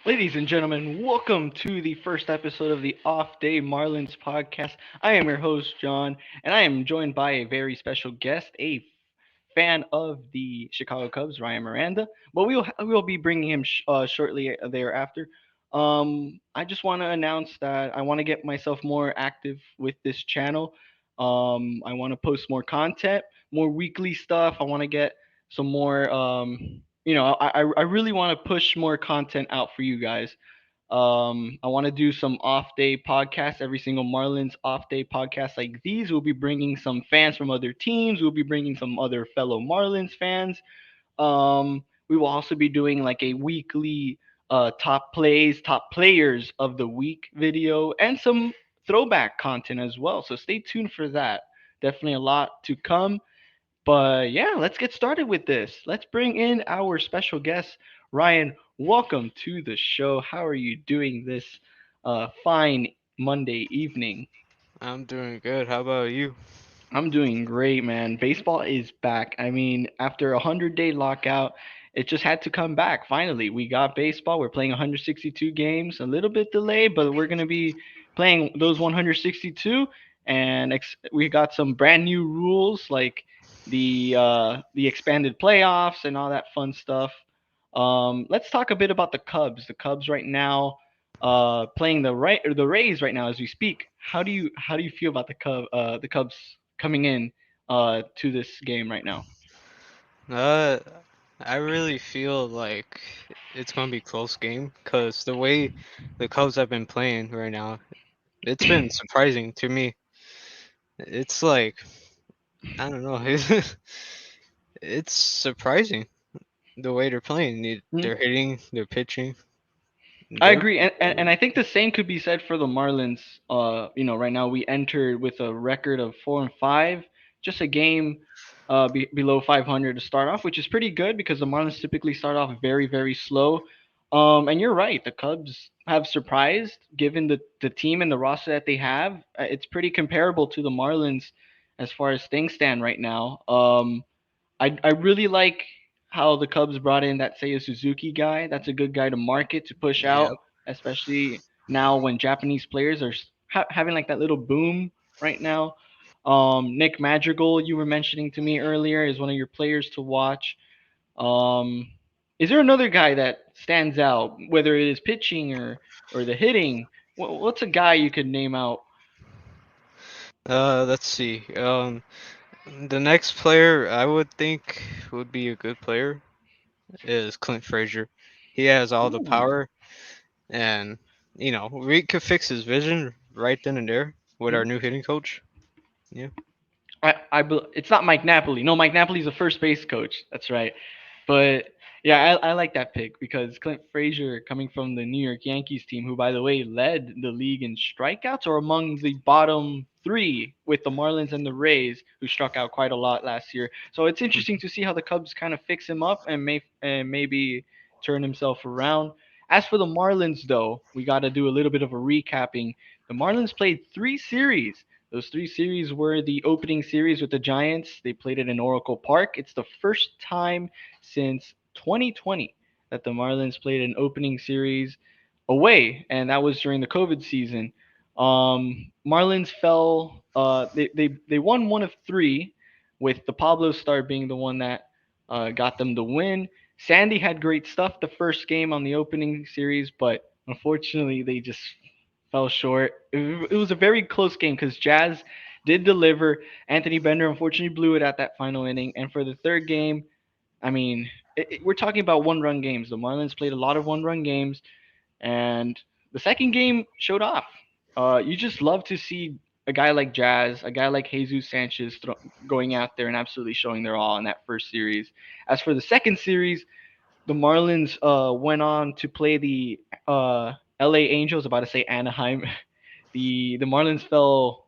Ladies and gentlemen, welcome to the first episode of the Off Day Marlins podcast. I am your host, John, and I am joined by a very special guest, a fan of the Chicago Cubs, Ryan Miranda. But we'll be bringing him shortly thereafter. I just want to announce that I want to get myself more active with this channel. I want to post more content, more weekly stuff. I want to get some more. I really want to push more content out for you guys. I want to do some off day podcasts, every single Marlins off day podcast like these. We'll be bringing some fans from other teams. We'll be bringing some other fellow Marlins fans. We will also be doing like a weekly top plays, top players of the week video, and some throwback content as well. So stay tuned for that. Definitely a lot to come. But yeah, let's get started with this. Let's bring in our special guest, Ryan. Welcome to the show. How are you doing this fine Monday evening? I'm doing good. How about you? I'm doing great, man. Baseball is back. I mean, after a 100-day lockout, it just had to come back. Finally, we got baseball. We're playing 162 games, a little bit delayed, but we're gonna be playing those 162. And we got some brand new rules like the expanded playoffs and all that fun stuff. Let's talk a bit about the Cubs. The Cubs right now, playing the Rays right now as we speak. How do you feel about the Cubs coming in to this game right now? Uh, I really feel like it's gonna be a close game because the way the Cubs have been playing right now, it's been surprising to me. It's like I don't know, it's surprising the way they're playing. Hmm? They're hitting, they're pitching, I they're agree, and I think the same could be said for the Marlins. Right now we entered with a record of 4-5, just a game below 500 to start off, which is pretty good because the Marlins typically start off very, very slow. And you're right, the Cubs have surprised given the team and the roster that they have. It's pretty comparable to the Marlins as far as things stand right now. I really like how the Cubs brought in that Seiya Suzuki guy. That's a good guy to market to push out, yep. especially now when Japanese players are having like that little boom right now. Nick Madrigal, you were mentioning to me earlier, is one of your players to watch. Um, is there another guy that stands out, whether it is pitching or the hitting? What's a guy you could name out? Let's see. The next player I would think would be a good player is Clint Frazier. He has all the Ooh. power. And we could fix his vision right then and there with our new hitting coach. Yeah. It's not Mike Napoli. No, Mike Napoli's a first base coach. That's right. But yeah, I like that pick because Clint Frazier, coming from the New York Yankees team, who by the way led the league in strikeouts, or among the bottom three with the Marlins and the Rays, who struck out quite a lot last year. So it's interesting to see how the Cubs kind of fix him up and maybe turn himself around. As for the Marlins, though, we got to do a little bit of a recapping. The Marlins played three series. Those three series were the opening series with the Giants. They played it in Oracle Park. It's the first time since 2020 that the Marlins played an opening series away, and that was during the COVID season. Marlins fell. They won one of three, with the Pablo start being the one that got them the win. Sandy had great stuff the first game on the opening series, but unfortunately they just fell short. It was a very close game because Jazz did deliver. Anthony Bender unfortunately blew it at that final inning, and for the third game, I mean, we're talking about one-run games. The Marlins played a lot of one-run games, and the second game showed off. You just love to see a guy like Jazz, a guy like Jesus Sanchez going out there and absolutely showing their all in that first series. As for the second series, the Marlins went on to play the L.A. Angels. About to say Anaheim. The Marlins fell.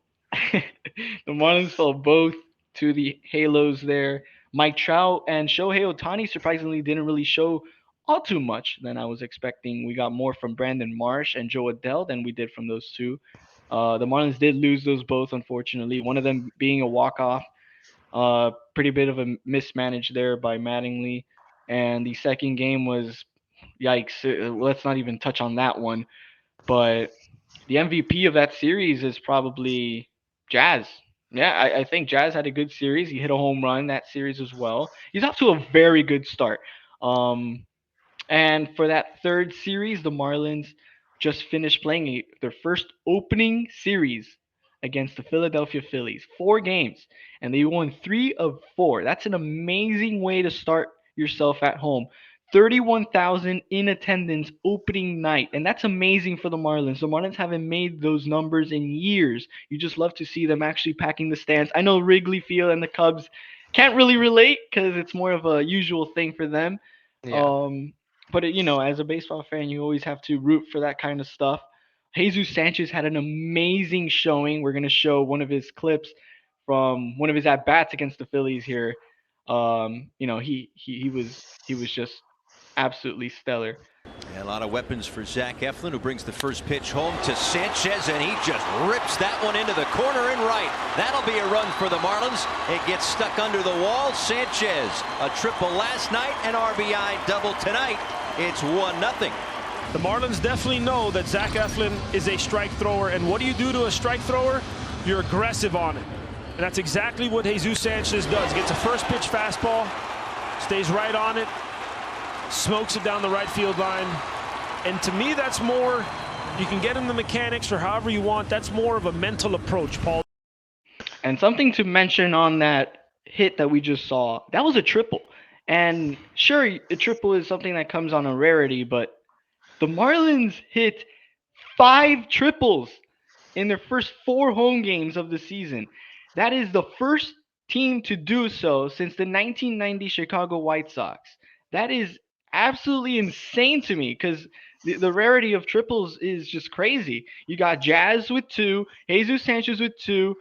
The Marlins fell both to the Halos there. Mike Trout and Shohei Ohtani surprisingly didn't really show all too much than I was expecting. We got more from Brandon Marsh and Joe Adell than we did from those two. The Marlins did lose those both, unfortunately. One of them being a walk-off. Pretty bit of a mismanaged there by Mattingly. And the second game was yikes. Let's not even touch on that one. But the MVP of that series is probably Jazz. Yeah, I think Jazz had a good series. He hit a home run that series as well. He's off to a very good start. Um, and for that third series, the Marlins just finished playing their first opening series against the Philadelphia Phillies. 4 games, and they won 3 of 4. That's an amazing way to start yourself at home. 31,000 in attendance opening night, and that's amazing for the Marlins. The Marlins haven't made those numbers in years. You just love to see them actually packing the stands. I know Wrigley Field and the Cubs can't really relate because it's more of a usual thing for them. Yeah. Um, but as a baseball fan, you always have to root for that kind of stuff. Jesus Sanchez had an amazing showing. We're gonna show one of his clips from one of his at bats against the Phillies here. He was just absolutely stellar. And a lot of weapons for Zach Eflin, who brings the first pitch home to Sanchez, and he just rips that one into the corner and right. That'll be a run for the Marlins. It gets stuck under the wall. Sanchez, a triple last night, an RBI double tonight. It's 1-0. The Marlins definitely know that Zach Eflin is a strike thrower, and what do you do to a strike thrower? You're aggressive on it. And that's exactly what Jesus Sanchez does. Gets a first pitch fastball, stays right on it, smokes it down the right field line. And to me, that's more, you can get in the mechanics or however you want. That's more of a mental approach, Paul. And something to mention on that hit that we just saw, that was a triple. And sure, a triple is something that comes on a rarity, but the Marlins hit 5 triples in their first 4 home games of the season. That is the first team to do so since the 1990 Chicago White Sox. That is absolutely insane to me because the rarity of triples is just crazy. You got Jazz with 2, Jesus Sanchez with 2,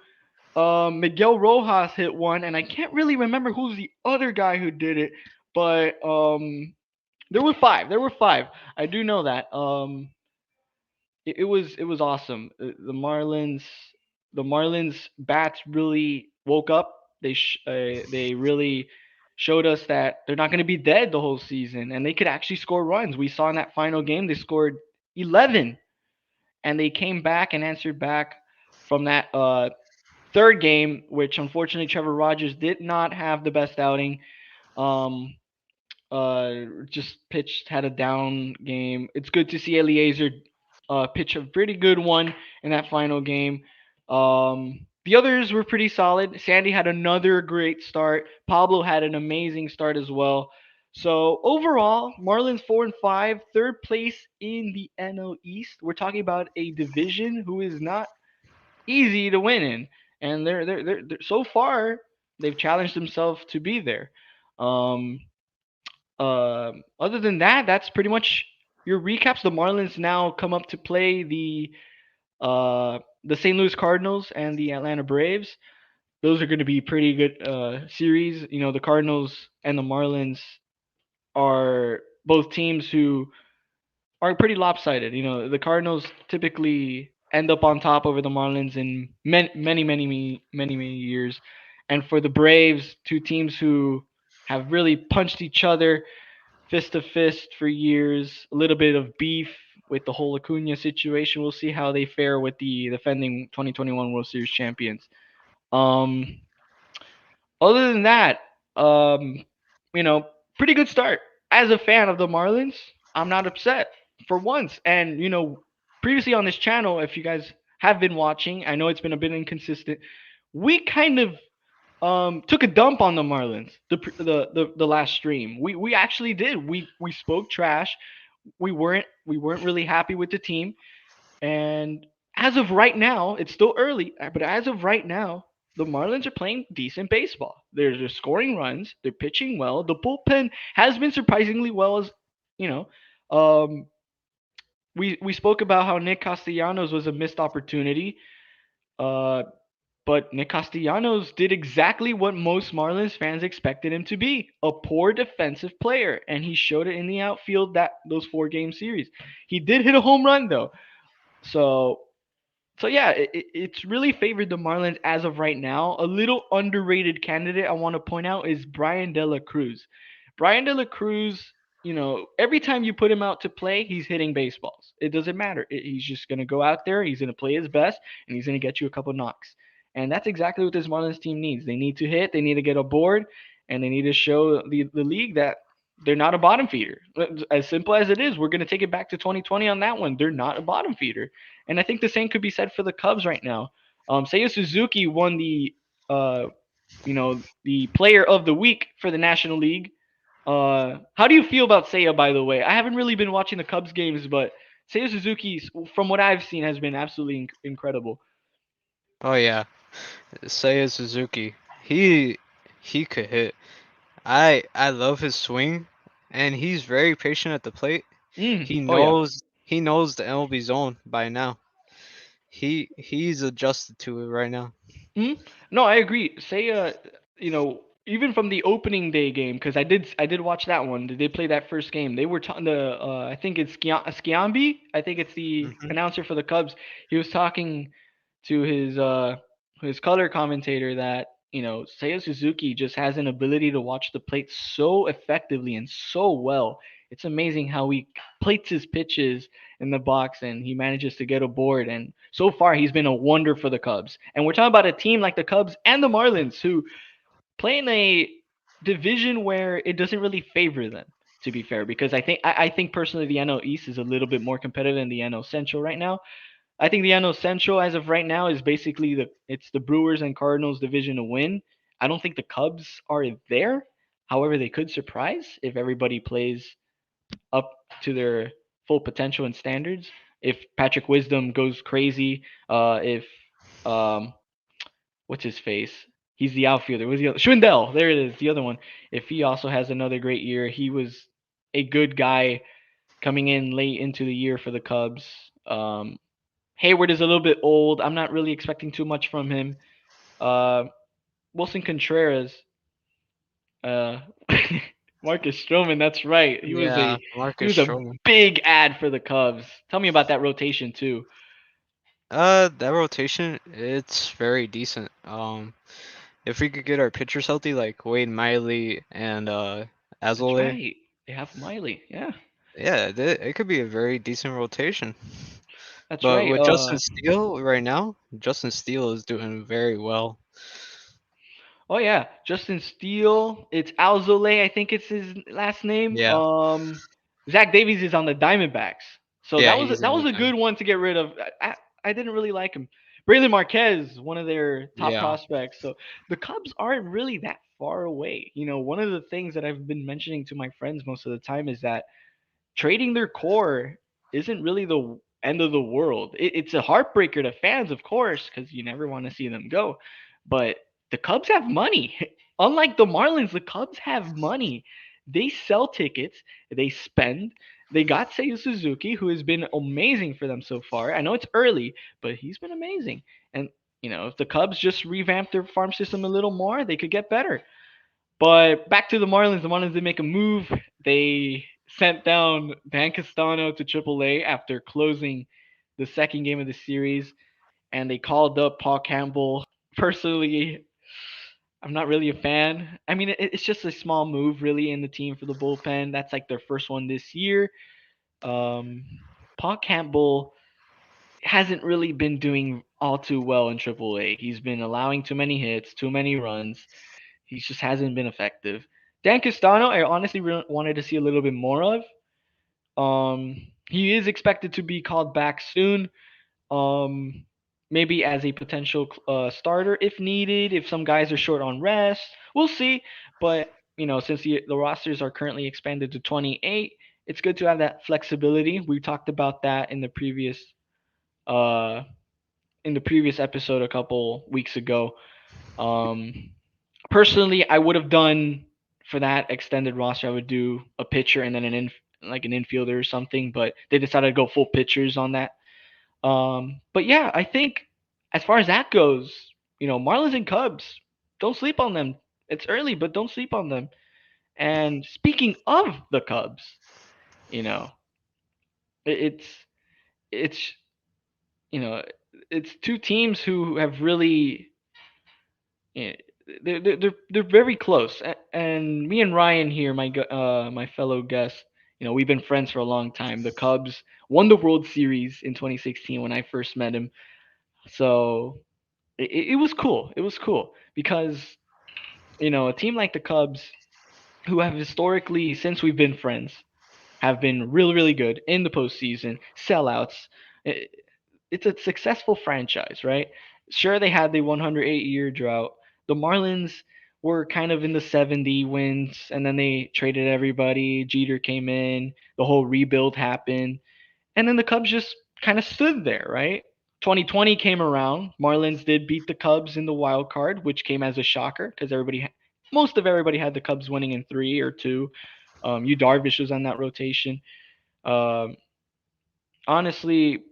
Miguel Rojas hit 1, and I can't really remember who's the other guy who did it, but there were 5. There were 5. I do know that. It was awesome. The Marlins bats really woke up. They really showed us that they're not going to be dead the whole season, and they could actually score runs. We saw in that final game they scored 11, and they came back and answered back from that third game, which unfortunately Trevor Rogers did not have the best outing. Um, just pitched, had a down game. It's good to see Eliezer pitch a pretty good one in that final game. The others were pretty solid. Sandy had another great start. Pablo had an amazing start as well. So overall, Marlins 4-5, third place in the NL East. We're talking about a division who is not easy to win in, and they're so far they've challenged themselves to be there. Um, Other than that, that's pretty much your recaps. The Marlins now come up to play the St. Louis Cardinals and the Atlanta Braves. Those are going to be pretty good series. The Cardinals and the Marlins are both teams who are pretty lopsided. The Cardinals typically end up on top over the Marlins in many years, and for the Braves, two teams who have really punched each other fist to fist for years. A little bit of beef with the whole Acuna situation. We'll see how they fare with the defending 2021 World Series champions. Um, Other than that, um, you know, pretty good start. As a fan of the Marlins, I'm not upset for once. And previously on this channel, if you guys have been watching, I know it's been a bit inconsistent. We kind of took a dump on the Marlins the last stream. We actually did. We spoke trash. We weren't really happy with the team. And as of right now, it's still early, but as of right now, the Marlins are playing decent baseball. They're scoring runs. They're pitching well. The bullpen has been surprisingly well. As you know, um, we spoke about how Nick Castellanos was a missed opportunity. Uh, but Nick Castellanos did exactly what most Marlins fans expected him to be, a poor defensive player, and he showed it in the outfield that those 4 game series. He did hit a home run though. So yeah, it's really favored the Marlins as of right now. A little underrated candidate I want to point out is Brian De La Cruz. Brian De La Cruz every time you put him out to play, he's hitting baseballs. It doesn't matter. He's just going to go out there, he's going to play his best, and he's going to get you a couple knocks. And that's exactly what this Marlins team needs. They need to hit, they need to get a board, and they need to show the league that they're not a bottom feeder. As simple as it is, we're going to take it back to 2020 on that one. They're not a bottom feeder. And I think the same could be said for the Cubs right now. Seiya Suzuki won uh, the player of the week for the National League. How do you feel about Seiya, by the way? I haven't really been watching the Cubs games, but Seiya Suzuki, from what I've seen, has been absolutely incredible. Oh yeah, Seiya Suzuki. He could hit. I love his swing, and he's very patient at the plate. Mm. He Oh yeah. knows the MLB zone by now. He's adjusted to it right now. Mm. No, I agree. Seiya, even from the opening day game, because I did watch that one. They did play that first game. They were talking to I think it's Skiambi. I think it's the Hmm. announcer for the Cubs. He was talking to his color commentator that Seiya Suzuki just has an ability to watch the plate so effectively and so well. It's amazing how he plates his pitches in the box and he manages to get aboard. And so far, he's been a wonder for the Cubs. And we're talking about a team like the Cubs and the Marlins who play in a division where it doesn't really favor them. To be fair, because I think personally the NL East is a little bit more competitive than the NL Central right now. I think the NL Central, as of right now, is basically the Brewers and Cardinals division to win. I don't think the Cubs are there. However, they could surprise if everybody plays up to their full potential and standards. If Patrick Wisdom goes crazy, if um, what's his face? He's the outfielder. What's the other? Schwindel. There it is. The other one. If he also has another great year, he was a good guy coming in late into the year for the Cubs. Hayward is a little bit old. I'm not really expecting too much from him. Uh, Wilson Contreras, uh, Marcus Stroman. That's right. He was Yeah, a he Marcus was a Stroman. big ad for the Cubs. Tell me about that rotation too. That rotation, it's very decent. If we could get our pitchers healthy, like Wade Miley and That's Azole, right. They have Miley. Yeah, yeah, it could be a very decent rotation. that's But right. with Justin Steele right now, Justin Steele is doing very well. Oh yeah, Justin Steele. It's Alzole, I think it's his last name. Yeah, Zach Davies is on the Diamondbacks, so yeah, that was he's that in was the a time. good one to get rid of. I didn't really like him. Braylon Marquez, one of their top Yeah, prospects. So the Cubs aren't really that far away. One of the things that I've been mentioning to my friends most of the time is that trading their core isn't really the end of the world. It's a heartbreaker to fans, of course, because you never want to see them go. But the Cubs have money. Unlike the Marlins, the Cubs have money. They sell tickets, they spend. They got Seiya Suzuki, who has been amazing for them so far. I know it's early, but he's been amazing. And if the Cubs just revamp their farm system a little more, they could get better. But back to the Marlins, the Marlins did make a move. They sent down Dan Castano to AAA after closing the second game of the series, and they called up Paul Campbell. Personally, I'm not really a fan. I mean, it's just a small move, really, in the team for the bullpen. That's like their first one this year. Um, Paul Campbell hasn't really been doing all too well in AAA. He's been allowing too many hits, too many runs. He just hasn't been effective. Dan Castano, I honestly wanted to see a little bit more of. He is expected to be called back soon. Um, Maybe as a potential starter if needed. If some guys are short on rest, we'll see. But since the rosters are currently expanded to 28, it's good to have that flexibility. We talked about that uh in the previous episode a couple weeks ago. Um, Personally, I would have done for that extended roster. I would do a pitcher and then like an infielder or something, but they decided to go full pitchers on that. But yeah, I think as far as that goes, Marlins and Cubs, don't sleep on them. It's early, but don't sleep on them. And speaking of the Cubs, you know, it's it's you know it's two teams who have really yeah, they're very close. And me and Ryan here, my fellow guest, We've been friends for a long time. The Cubs won the World Series in 2016 when I first met him. So it was cool. It was cool because a team like the Cubs, who have historically, since we've been friends, have been really, really good in the postseason, sellouts. It's a successful franchise, right? Sure, they had the 108-year drought. The Marlins were kind of in the 70 wins, and then they traded everybody. Jeter came in, the whole rebuild happened, and then the Cubs just kind of stood there, right? 2020 came around. Marlins did beat the Cubs in the wild card, which came as a shocker because most of everybody had the Cubs winning in 3 or 2. Yu Darvish was on that rotation. Um, Honestly,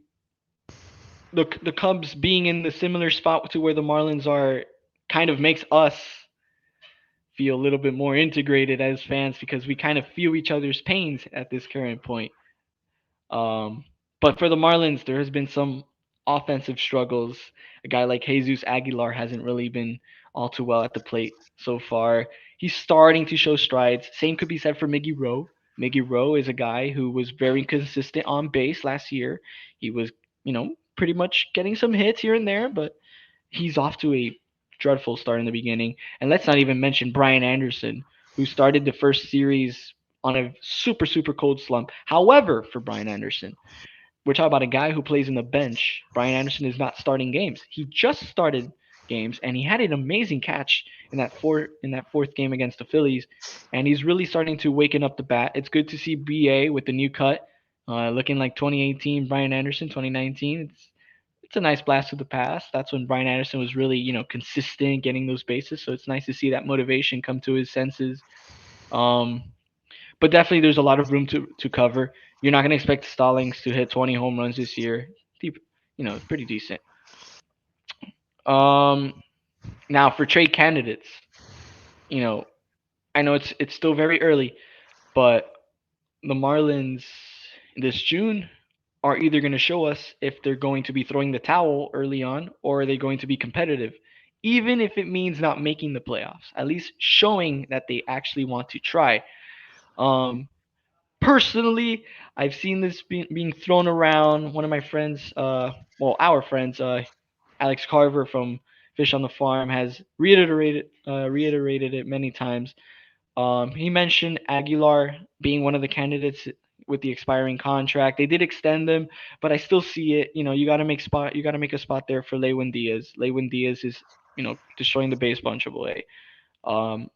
the Cubs being in the similar spot to where the Marlins are kind of makes us feel a little bit more integrated as fans because we kind of feel each other's pains at this current point. Um, but for the Marlins, there has been some offensive struggles. A guy like Jesus Aguilar hasn't really been all too well at the plate so far. He's starting to show strides. Same could be said for Miggy Rowe. Miggy Rowe is a guy who was very consistent on base last year. He was, pretty much getting some hits here and there, but he's off to a dreadful start in the beginning. And let's not even mention Brian Anderson, who started the first series on a super, super cold slump. However, for Brian Anderson, we're talking about a guy who plays in the bench. Brian Anderson is not starting games. He just started games, and he had an amazing catch in that fourth game against the Phillies, and he's really starting to waken up the bat. It's good to see BA with the new cut, looking like 2018 Brian Anderson, 2019. It's a nice blast to the past. That's when Brian Anderson was really, consistent getting those bases. So it's nice to see that motivation come to his senses. Um, but definitely, there's a lot of room to cover. You're not going to expect Stallings to hit 20 home runs this year. Pretty decent. Um, Now for trade candidates, you know, I know it's still very early, but the Marlins this June are either going to show us if they're going to be throwing the towel early on or are they going to be competitive, even if it means not making the playoffs. At least showing that they actually want to try. Um, Personally, I've seen this being thrown around. One of my friends, our friends, Alex Carver from Fish on the Farm, has reiterated it many times. He mentioned Aguilar being one of the candidates with the expiring contract. They did extend them, but I still see it. You got to make spot. You got to make a spot there for Lewin Diaz. Lewin Diaz is destroying the baseball in AAA. Um,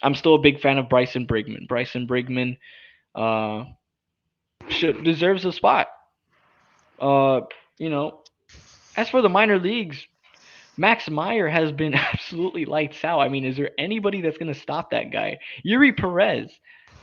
I'm still a big fan of Bryson Brigman. Bryson Brigman uh, deserves a spot. Uh, you know, as for the minor leagues, Max Meyer has been absolutely lights out. I mean, is there anybody that's going to stop that guy? Yuri Perez,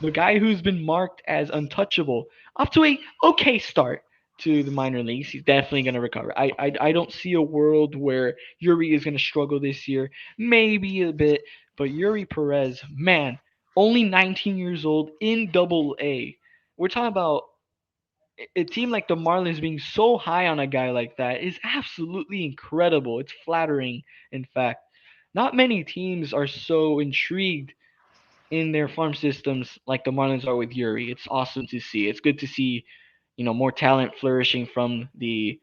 the guy who's been marked as untouchable, up to a okay start to the minor leagues. He's definitely going to recover. I don't see a world where Yuri is going to struggle this year. Maybe a bit, but Yuri Perez, man, only 19 years old in Double A. We're talking about a team like the Marlins being so high on a guy like that is absolutely incredible. It's flattering, in fact. Not many teams are so intrigued in their farm systems like the Marlins are with Yuri. It's awesome to see. It's good to see, more talent flourishing from the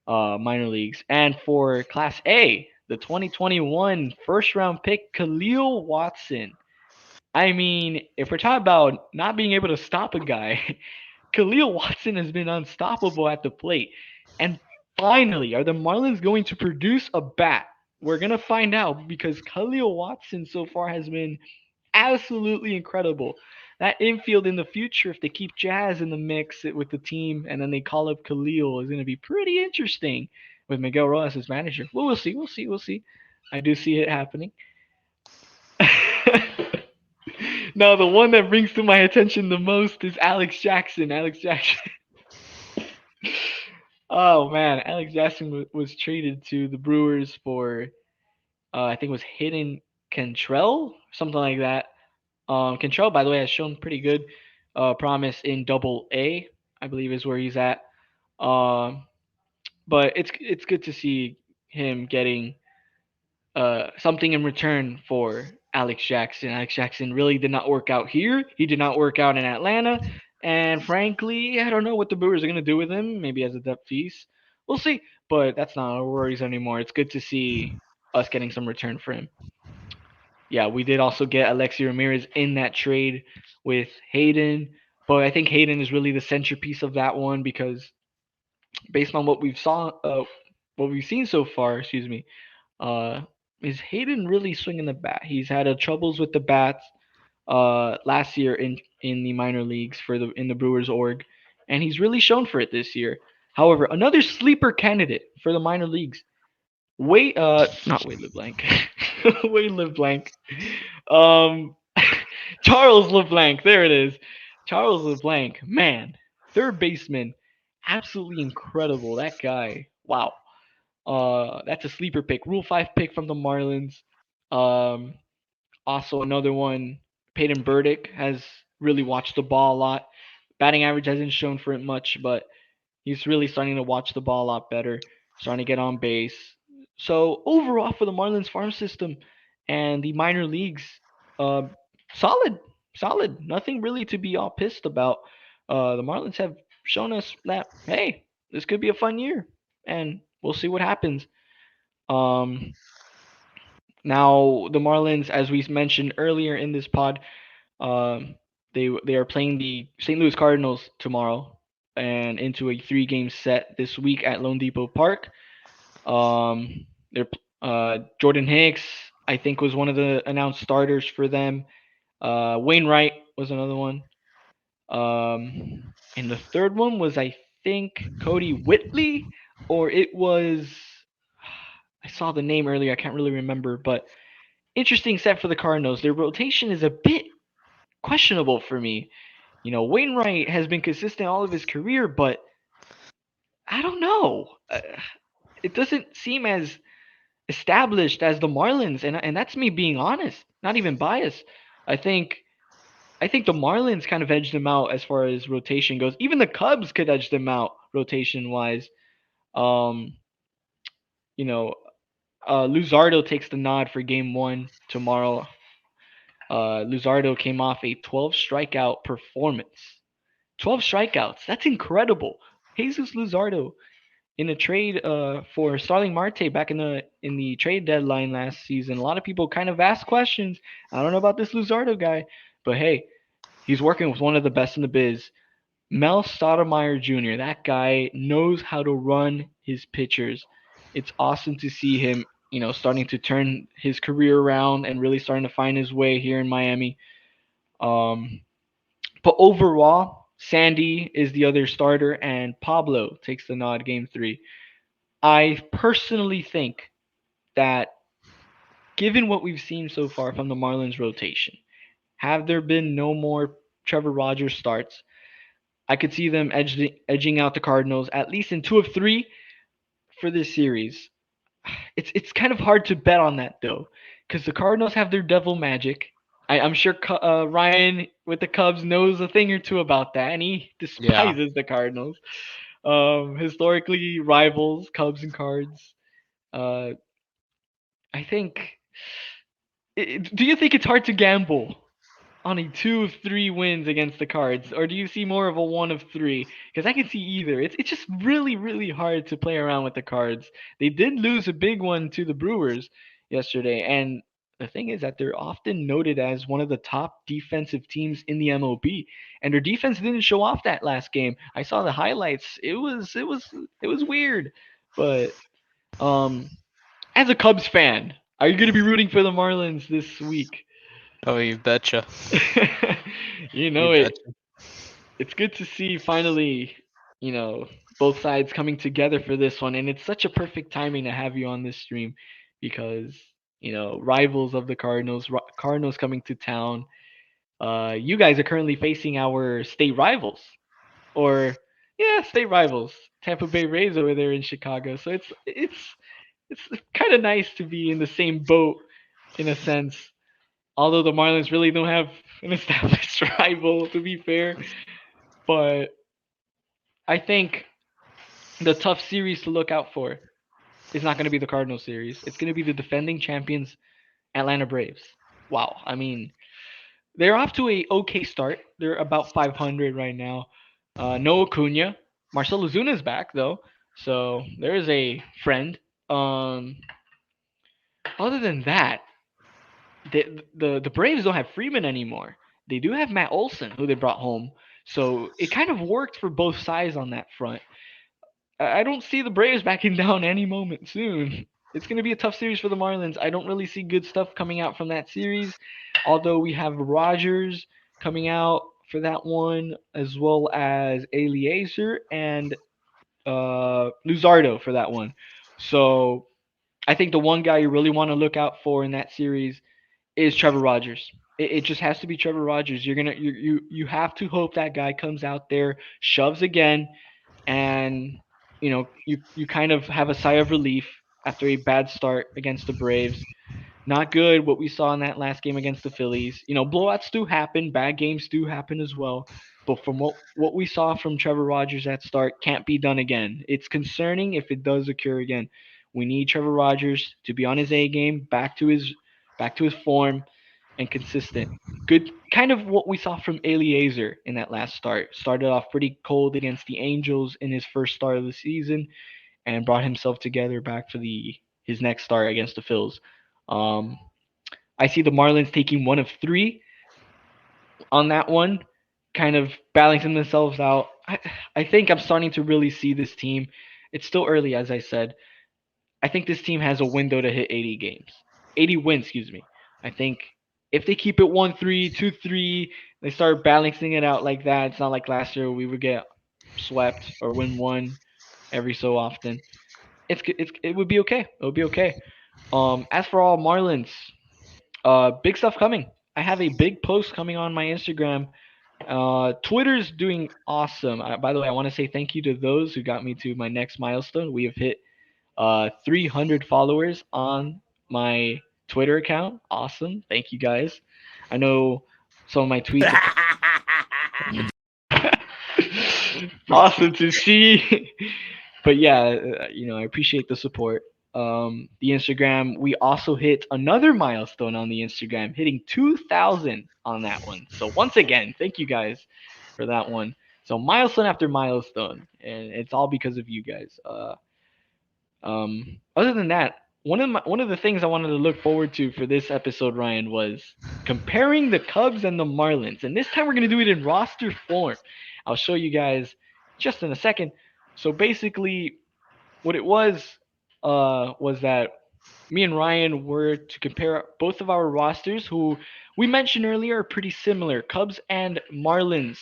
minor leagues. And for Class A, the 2021 first round pick, Khalil Watson. I mean, if we're talking about not being able to stop a guy, Khalil Watson has been unstoppable at the plate. And finally, are the Marlins going to produce a bat? We're going to find out because Khalil Watson so far has been absolutely incredible. That infield in the future, if they keep Jazz in the mix with the team and then they call up Khalil, is going to be pretty interesting with Miguel Rojas as manager. Well, we'll see. We'll see. We'll see. I do see it happening. Now, the one that brings to my attention the most is Alex Jackson. Alex Jackson. Oh man, Alex Jackson was traded to the Brewers for I think it was Hayden Cantrell, something like that. Cantrell, by the way, has shown pretty good promise in Double A, I believe is where he's at. Um, but it's good to see him getting something in return for Alex Jackson. Alex Jackson really did not work out here. He did not work out in Atlanta. And frankly, I don't know what the Brewers are going to do with him. Maybe as a depth piece. We'll see. But that's not our worries anymore. It's good to see us getting some return for him. Yeah, we did also get Alexi Ramirez in that trade with Hayden. But I think Hayden is really the centerpiece of that one because based on what we've seen so far, excuse me, uh, is Hayden really swinging the bat? He's had troubles with the bats last year in the minor leagues for the in the Brewers org, and he's really shown for it this year. However, another sleeper candidate for the minor leagues, not Wade LeBlanc, Wade LeBlanc, um, Charles LeBlanc. There it is, Charles LeBlanc. Man, third baseman, absolutely incredible. That guy, wow. That's a sleeper pick, Rule 5 pick from the Marlins. Um, Also, another one, Peyton Burdick has really watched the ball a lot. Batting average hasn't shown for it much, but he's really starting to watch the ball a lot better, starting to get on base. So overall, for the Marlins farm system and the minor leagues, uh, solid, solid. Nothing really to be all pissed about. The Marlins have shown us that hey, this could be a fun year, and we'll see what happens. Um, Now the Marlins, as we mentioned earlier in this pod, um, they are playing the St. Louis Cardinals tomorrow and into a three-game set this week at Lone Depot Park. They're Jordan Hicks, I think, was one of the announced starters for them. Wainwright was another one. And the third one was, I think, Cody Whitley, or it was I saw the name earlier. I can't really remember, but interesting set for the Cardinals. Their rotation is a bit questionable for me. Wainwright has been consistent all of his career, but I don't know. It doesn't seem as established as the Marlins, and that's me being honest, not even biased. I think I think the Marlins kind of edged them out as far as rotation goes. Even the Cubs could edge them out rotation wise. Um, you know, Luzardo takes the nod for Game One tomorrow. Luzardo came off a 12 strikeout performance. 12 strikeouts. That's incredible. Jesus Luzardo in a trade for Starling Marte back in the trade deadline last season. A lot of people kind of asked questions. I don't know about this Luzardo guy, but hey, he's working with one of the best in the biz. Mel Stoudemire Jr. That guy knows how to run his pitchers. It's awesome to see him, starting to turn his career around and really starting to find his way here in Miami. Um, but overall, Sandy is the other starter, and Pablo takes the nod game three. I personally think that given what we've seen so far from the Marlins rotation, have there been no more Trevor Rogers starts, I could see them edging out the Cardinals at least in two of three for this series. It's kind of hard to bet on that though, because the Cardinals have their devil magic. I'm sure Ryan with the Cubs knows a thing or two about that, and he Yeah. despises the Cardinals. Historically rivals, Cubs and Cards. Uh, I think. Do you think it's hard to gamble on a two of three wins against the Cards, or do you see more of a one of three? Because I can see either. It's just really really hard to play around with the Cards. They did lose a big one to the Brewers yesterday, and the thing is that they're often noted as one of the top defensive teams in the MLB, and their defense didn't show off that last game. I saw the highlights. It was weird, but um, as a Cubs fan, are you going to be rooting for the Marlins this week? Oh, you betcha. you You know it. betcha. It's good to see finally, you know, both sides coming together for this one, and it's such a perfect timing to have you on this stream because rivals of the Cardinals, Cardinals coming to town. You guys are currently facing our state rivals, or yeah, state rivals, Tampa Bay Rays over there in Chicago. So it's kind of nice to be in the same boat in a sense. Although the Marlins really don't have an established rival, to be fair, but I think the tough series to look out for is not going to be the Cardinal series. It's going to be the defending champions, Atlanta Braves. Wow, I mean, they're off to a okay start. They're about 500 right now. No Acuna. Marcelo Zuna's back though, so there is a friend. Um, Other than that, the Braves don't have Freeman anymore. They do have Matt Olson, who they brought home. So it kind of worked for both sides on that front. I don't see the Braves backing down any moment soon. It's going to be a tough series for the Marlins. I don't really see good stuff coming out from that series, although we have Rogers coming out for that one, as well as Eliezer and Luzardo for that one. So I think the one guy you really want to look out for in that series is Trevor Rogers. It just has to be Trevor Rogers. You have to hope that guy comes out there, shoves again, and you kind of have a sigh of relief after a bad start against the Braves. Not good what we saw in that last game against the Phillies. Blowouts do happen, bad games do happen as well. But from what we saw from Trevor Rogers at start, can't be done again. It's concerning if it does occur again. We need Trevor Rogers to be on his A game, back to his form, and consistent. Good, kind of what we saw from Eliezer in that last start. Started off pretty cold against the Angels in his first start of the season, and brought himself together back for the his next start against the Phils. Um, I see the Marlins taking one of three on that one, kind of balancing themselves out. I think I'm starting to really see this team. It's still early, as I said. I think this team has a window to hit 80 games, 80 wins, excuse me. I think if they keep it 1-3, 2-3, they start balancing it out like that. It's not like last year we would get swept or win one every so often. It would be okay. It would be okay. As for all Marlins, big stuff coming. I have a big post coming on my Instagram. Twitter's doing awesome. By the way, I want to say thank you to those who got me to my next milestone. We have hit 300 followers on my Twitter account. Awesome. Thank you guys. I know some of my tweets have awesome to see. But yeah, I appreciate the support. The Instagram, we also hit another milestone on the Instagram, hitting 2,000 on that one. So once again, thank you guys for that one. So milestone after milestone, and it's all because of you guys. Other than that, one of the things I wanted to look forward to for this episode, Ryan, was comparing the Cubs and the Marlins, and this time we're gonna do it in roster form. I'll show you guys just in a second. So basically, what it was that me and Ryan were to compare both of our rosters, who we mentioned earlier are pretty similar. Cubs and Marlins,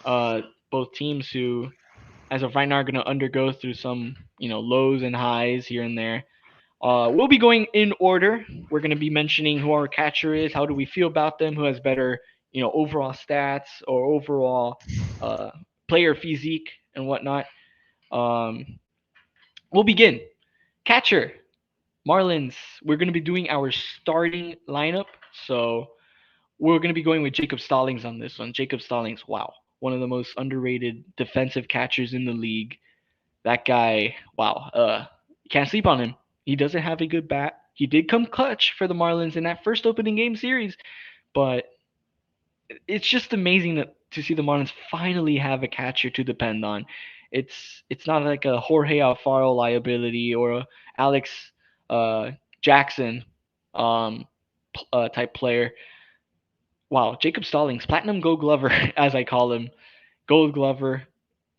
uh, both teams who, as of right now, are going to undergo through some lows and highs here and there. We'll be going in order. We're going to be mentioning who our catcher is, how do we feel about them, who has better overall stats or overall uh, player physique and whatnot. Um, we'll begin. Catcher, Marlins. We're going to be doing our starting lineup. So we're going to be going with Jacob Stallings on this one. Jacob Stallings, wow. One of the most underrated defensive catchers in the league. That guy, wow. Can't sleep on him. He doesn't have a good bat. He did come clutch for the Marlins in that first opening game series, but it's just amazing to see the Marlins finally have a catcher to depend on. It's not like a Jorge Alfaro liability or a Alex uh, Jackson um, type player. Wow, Jacob Stallings, Platinum Gold Glover, as I call him, Gold Glover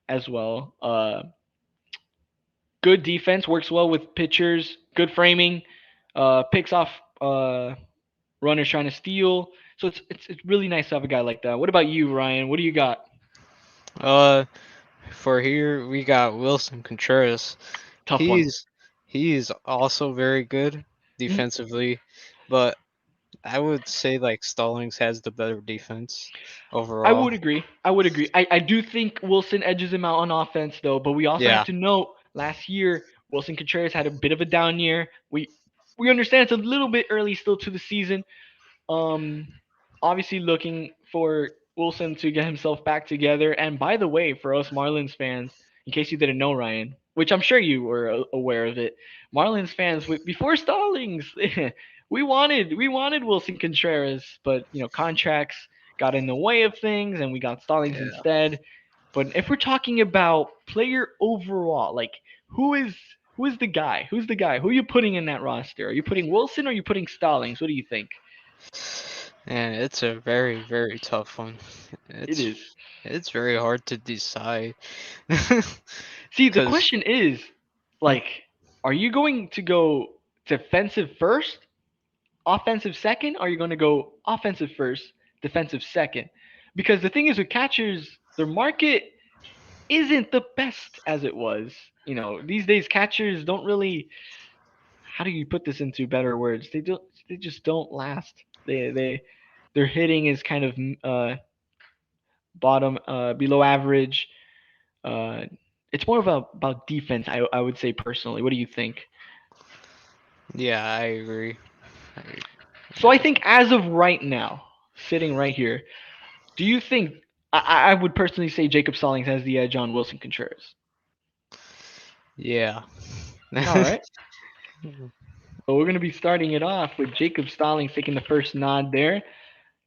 as well. Good defense, works well with pitchers, good framing, picks off runners trying to steal. So it's really nice to have a guy like that. What about you, Ryan? What do you got? Uh, for here we got Wilson Contreras. Tough one. He's also very good Mhm. defensively, but I would say like Stallings has the better defense I overall. would agree. I would agree. I do think Wilson edges him out on offense though, but we also have Yeah. to note last year Wilson Contreras had a bit of a down year. We understand it's a little bit early still to the season. Um, Obviously looking for Wilson to get himself back together. And by the way, for us Marlins fans, in case you didn't know, Ryan, which I'm sure you were aware of it, Marlins fans before Stallings, we wanted Wilson Contreras, but contracts got in the way of things, and we got Stallings Yeah. instead. But if we're talking about player overall, like who is the guy? Who's the guy? Who are you putting in that roster? Are you putting Wilson or are you putting Stallings? What do you think? And it's a very, very tough one. It It's is. it's very hard to decide. See, the Cause question is, like, are you going to go defensive first, offensive second, or are you going to go offensive first, defensive second? Because the thing is with catchers, their market isn't the best as it was. These days catchers don't really. How do you put this into better words? They don't. They just don't last. Their hitting is kind of bottom, below average. Uh, it's more about defense. I would say personally. What do you think? yeah, I agree. I, So I think as of right now, sitting right here, do you think I would personally say Jacob Stallings has the edge on Wilson Contreras? yeah. All right. So we're going to be starting it off with Jacob Stallings taking the first nod there,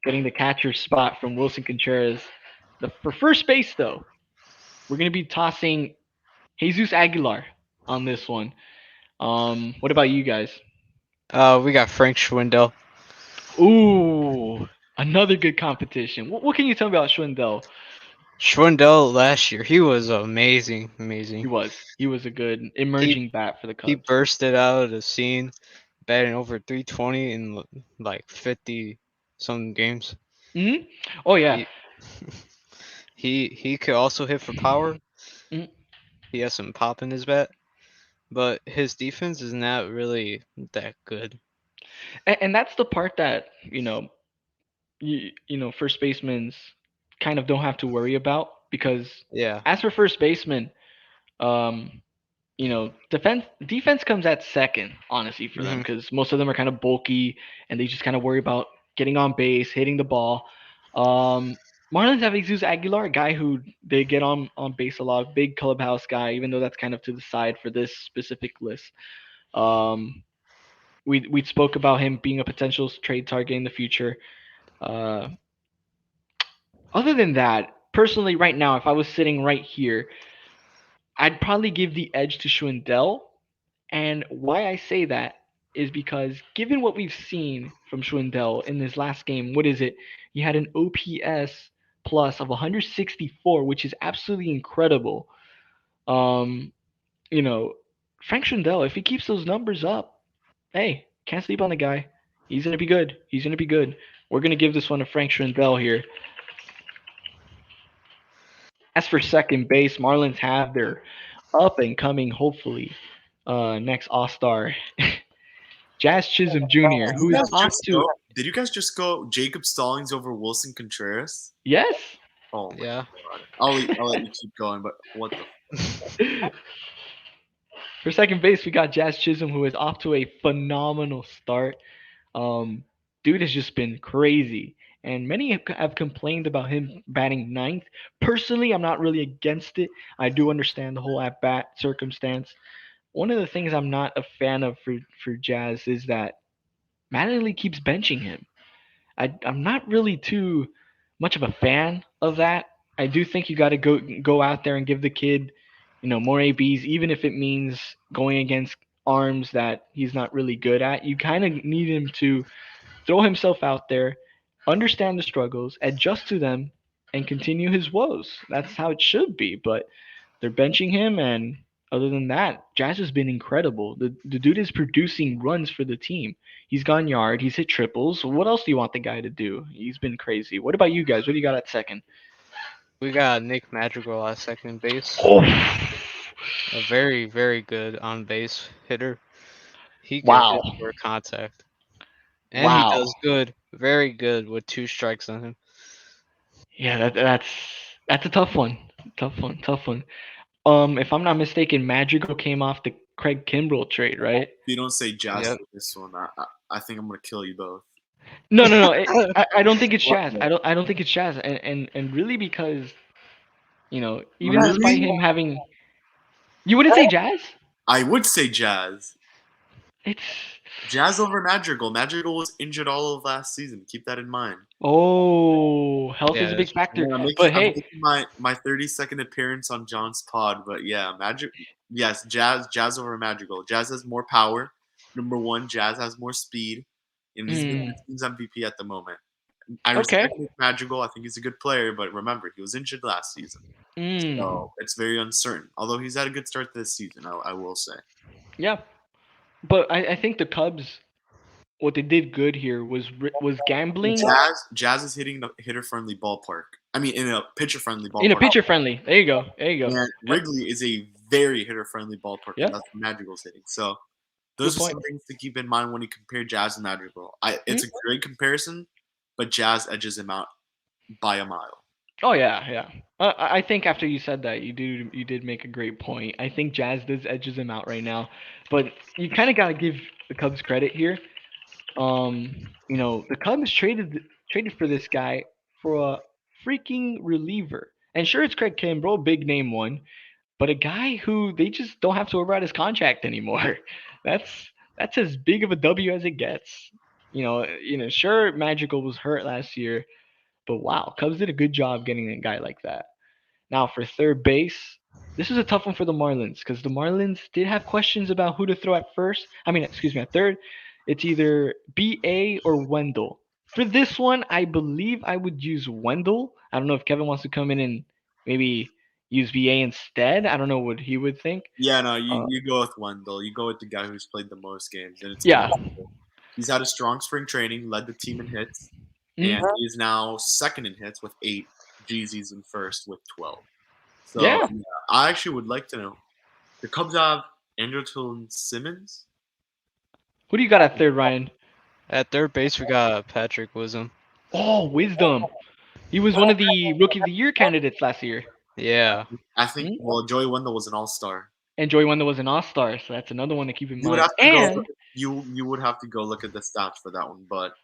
getting the catcher spot from Wilson Contreras. For first base, though, we're going to be tossing Jesus Aguilar on this one. What about you guys? We got Frank Schwindel. Ooh, another good competition. What can you tell me about Schwindel? Schwindel last year, he was amazing, He amazing. was. He was a good He emerging bat for the he Cubs. bursted out of the scene, batting over 320 in like 50 some games. Hmm. Oh yeah. He he could also hit for power. Mhm. He has some pop in his bat, but his defense is not really that good. And that's the part that first basemans kind of don't have to worry about because Yeah. as for first baseman, um, defense comes at second, honestly, for them Hmm. because most of them are kind of bulky and they just kind of worry about getting on base, hitting the ball. Um, Marlins have Jesus Aguilar, a guy who they get on base a lot, big clubhouse guy, even though that's kind of to the side for this specific list. Um, we spoke about him being a potential trade target in the future. Uh, Other than that, personally, right now, if I was sitting right here, I'd probably give the edge to Schwindel. And why I say that is because given what we've seen from Schwindel in this last game, what is it? He had an OPS plus of 164, which is absolutely incredible. Um, you know, Frank Schwindel, if he keeps those numbers up, hey, can't sleep on the guy. He's gonna be good. He's gonna be good. We're gonna give this one to Frank Schwindel here. As for second base, Marlins have their up and coming, hopefully, next All Star, Jazz Chisholm Jr., Did you who's guys off just to go? Did you guys just go Jacob Stallings over Wilson Contreras? yes. Oh my Yeah. god! I'll let you keep going, but what the? For second base, we got Jazz Chisholm, who is off to a phenomenal start. Um, Dude has just been crazy, and many have complained about him batting ninth. Personally, I'm not really against it. I do understand the whole at bat circumstance. One of the things I'm not a fan of for Jazz is that Mattingly keeps benching him. I'm not really too much of a fan of that. I do think you got to go out there and give the kid, more ABs, even if it means going against arms that he's not really good at. You kind of need him to throw himself out there, understand the struggles, adjust to them, and continue his woes. That's how it should be. But they're benching him, and other than that, Jazz has been incredible. The dude is producing runs for the team. He's gone yard. He's hit triples. What else do you want the guy to do? He's been crazy. What about you guys? What do you got at second? We got Nick Madrigal at second base. Oh, A very, very good on base hitter. He could wow, hit for contact. And he wow. does good, very good with two strikes on him. Yeah, that's a tough one. Tough one. Tough one. If I'm not mistaken, Madrigal came off the Craig Kimbrell trade, right? If you don't say Jazz Yep. for this one, I think I'm gonna kill you both. No, no, no. I don't think it's What? Chaz. I don't think it's Chaz, and really because even despite Really? him having, you wouldn't say Jazz. I would say Jazz. It's Jazz over Madrigal. Madrigal was injured all of last season. Keep that in mind. health is a Yeah, big it's factor. Yeah, But I'm hey, making my 30-second appearance on John's pod, but yeah, Magic. Yes, Jazz over Madrigal. Jazz has more power. Number one, Jazz has more speed, and he's the mm, team's MVP at the moment. I okay. respect Nick Madrigal. I think he's a good player, but remember, he was injured last season, Mm, so it's very uncertain. Although he's had a good start this season, I will say. yeah, but I think the Cubs, what they did good here was gambling Jazz is hitting the hitter friendly ballpark. I mean, in a pitcher friendly in a ballpark. pitcher friendly. There you go. There you go. And Yep. Wrigley is a very hitter friendly ballpark, and Yep. that's what Madrigal's hitting. So Good those are point. some things to keep in mind when you compare Jazz and Madrigal. It's Mm. a great comparison, but Jazz edges him out by a mile. Oh yeah, yeah. I think after you said that, you did make a great point. I think Jazz does edges him out right now, but you kind of gotta give the Cubs credit here. The Cubs traded for this guy for a freaking reliever, and sure it's Craig Kimbrel, big name one, but a guy who they just don't have to worry about his contract anymore. That's as big of a W as it gets. Sure Magical was hurt last year, but wow, Cubs did a good job getting a guy like that. Now for third base, this is a tough one for the Marlins because the Marlins did have questions about who to throw at first. I mean, excuse me, at third. It's either BA or Wendell. For this one, I believe I would use Wendell. I don't know if Kevin wants to come in and maybe use BA instead. I don't know what he would think. Yeah, no, you, Uh, you go with Wendell. You go with the guy who's played the most games, and it's yeah. Wendell. He's had a strong spring training, led the team in hits, Mhm. and he is now second in hits with 8. Jeezy's in first with 12. So Yeah. yeah, I actually would like to know the Cubs have Andrelton Simmons. Who do you got at third, Ryan? at third base we got Patrick Wisdom. Oh, Wisdom. He was one of the Rookie of the Year candidates last year. Yeah, I think Mhm. well, Joey Wendell was an All Star. And Joey Wendell was an All-Star, so that's another one to keep in You would mind. have to go. And You would have to go look at the stats for that one, but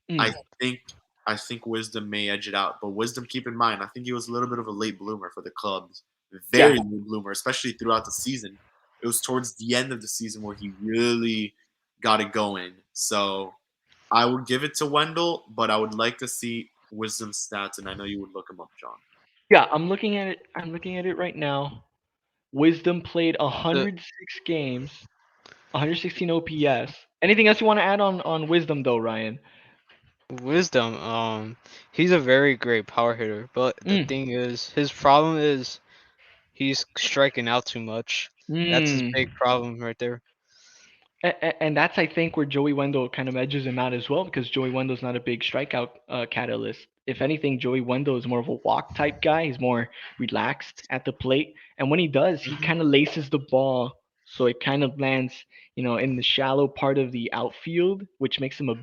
I mm, think I think Wisdom may edge it out. But Wisdom, keep in mind, I think he was a little bit of a late bloomer for the Cubs. yeah, Very late bloomer, especially throughout the season. It was towards the end of the season where he really got it going. So I would give it to Wendell, but I would like to see Wisdom's stats, and I know you would look him up, John. yeah, I'm looking at it. I'm looking at it right now. Wisdom played the 106 games, 116 OPS. Anything else you want to add on Wisdom though, Ryan? Wisdom, he's a very great power hitter, but the Mm, thing is, his problem is he's striking out too much. That's his big mm. problem right there. And that's I think where Joey Wendell kind of edges him out as well because Joey Wendell's not a big strikeout catalyst. If anything, Joey Wendell is more of a walk type guy. He's more relaxed at the plate, and when he does, he Mhm. kind of laces the ball so it kind of lands, in the shallow part of the outfield, which makes him a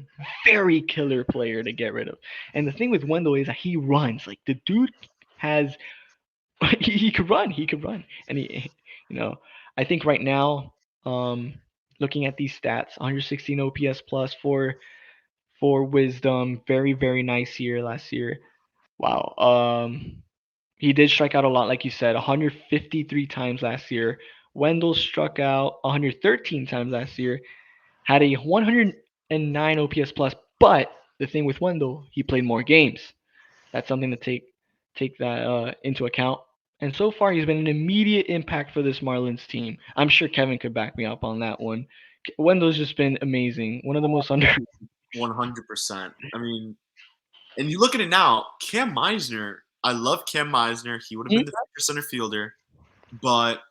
very killer player to get rid of. And the thing with Wendell is that he runs like the dude has he could run. He could run, and you know, I think right now, um, looking at these stats, 116 OPS plus for Wisdom, very very nice year last year. Wow. He did strike out a lot, like you said, 153 times last year. Wendell struck out 113 times last year. Had a 109 OPS plus, but the thing with Wendell, he played more games. That's something to take that into account. And so far, he's been an immediate impact for this Marlins team. I'm sure Kevin could back me up on that one. Wendell's just been amazing. One of the most under. 100%. I mean, and you look at it now, Cam Meisner. I love Cam Meisner. He would have been the future center fielder, but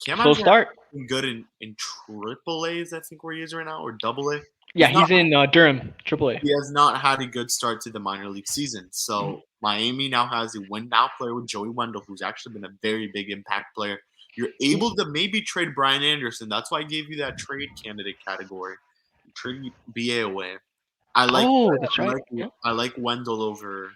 Cam Slow Meisner start. has been good in triple A's, I think where he is right now, or double A. Yeah, he's in Durham, AAA. He has not had a good start to the minor league season. Mhm. So Miami now has a win now player with Joey Wendell, who's actually been a very big impact player. You're able to maybe trade Brian Anderson. That's why I gave you that trade candidate category. Trade BA away. I like Oh, that's I right. like Yeah. I like Wendell over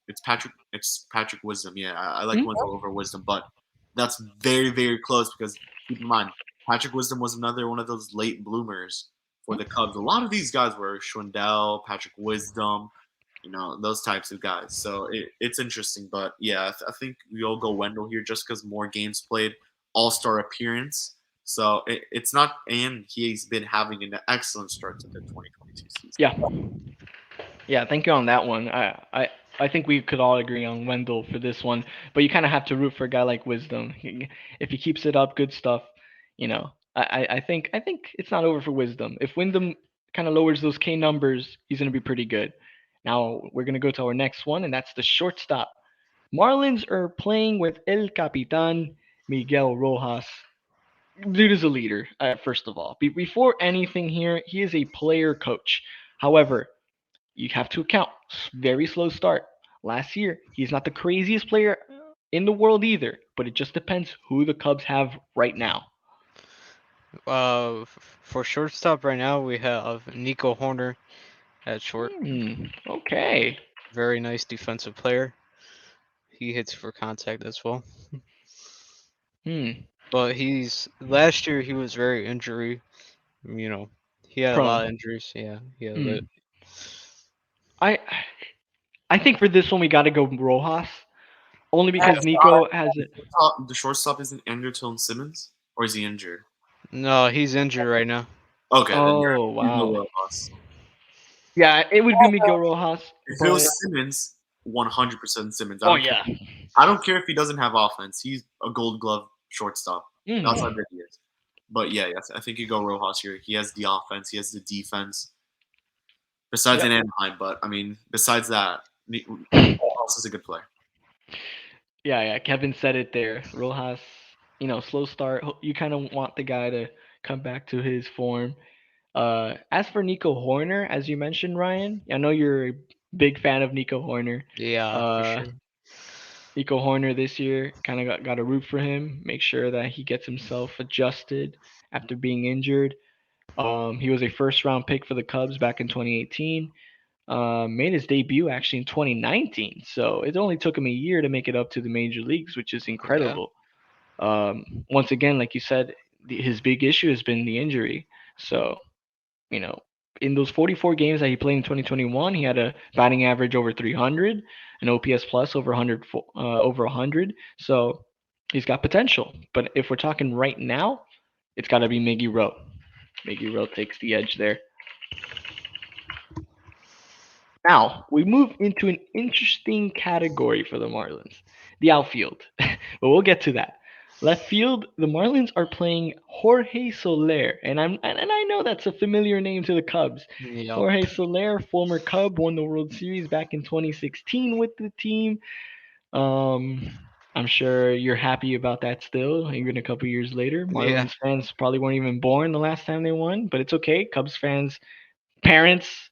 it's Patrick Wisdom. Yeah, I like Mhm. Wendell over Wisdom, but that's very very close because keep in mind Patrick Wisdom was another one of those late bloomers for the Cubs. A lot of these guys were Schwindel, Patrick Wisdom, those types of guys. So it's interesting, but yeah, I think we all go Wendell here just because more games played, All Star appearance. So it's not, and he's been having an excellent start to the 2022 season. Yeah, yeah. Thank you on that one. I think we could all agree on Wendell for this one, but you kind of have to root for a guy like Wisdom. If he keeps it up, good stuff. You know, I think it's not over for Wisdom. If Wyndham kind of lowers those K numbers, he's gonna be pretty good. Now we're gonna go to our next one, and that's the shortstop. Marlins are playing with El Capitan Miguel Rojas. Dude is a leader, first of all. Before anything here, he is a player coach. However, you have to account very slow start. Last year, he's not the craziest player in the world either, but it just depends who the Cubs have right now. For shortstop right now, we have Nico Horner at short. Okay. Very nice defensive player. He hits for contact as well. Hmm. But last year he was very injury. You know, he had a lot of Prone. injuries. Yeah, he had Hmm. I I think for this one we got to go Rojas, only because Nico has it. The shortstop isn't Anderton Simmons, or is he injured? No, he's injured right now. Okay, then yeah, Oh you go wow. Rojas. Yeah, it would be Miguel Rojas, If it but was Simmons, 100% Simmons. oh yeah. I don't care if he doesn't have offense. He's a Gold Glove shortstop. That's how Mm. good he is. But yeah, yes, I think you go Rojas here. He has the offense. He has the defense. Besides Yep. in Anaheim, but I mean, besides that, Rojas is a good player. Yeah, yeah. Kevin said it there. Rojas, slow start. You kind of want the guy to come back to his form. As for Nico Horner, as you mentioned, Ryan, I know you're a big fan of Nico Horner. Yeah, for Uh, sure. Nico Horner this year kind of got to root for him, make sure that he gets himself adjusted after being injured. He was a first round pick for the Cubs back in 2018. Made his debut actually in 2019, so it only took him a year to make it up to the major leagues, which is Yeah. incredible. Once again, like you said, his big issue has been the injury. So you know, in those 44 games that he played in 2021, he had a batting average over 300, an OPS plus over 100, over 100. So he's got potential. But if we're talking right now, it's got to be Miggy Rowe. Miggy Rowe takes the edge there. Now we move into an interesting category for the Marlins, the outfield. But we'll get to that. Left field, the Marlins are playing Jorge Soler, and I know that's a familiar name to the Cubs. Yep. Jorge Soler, former Cub, won the World Series back in 2016 with the team. Um, I'm sure you're happy about that still, even a couple years later. Yeah. Marlins fans probably weren't even born the last time they won, but it's okay. Cubs fans, parents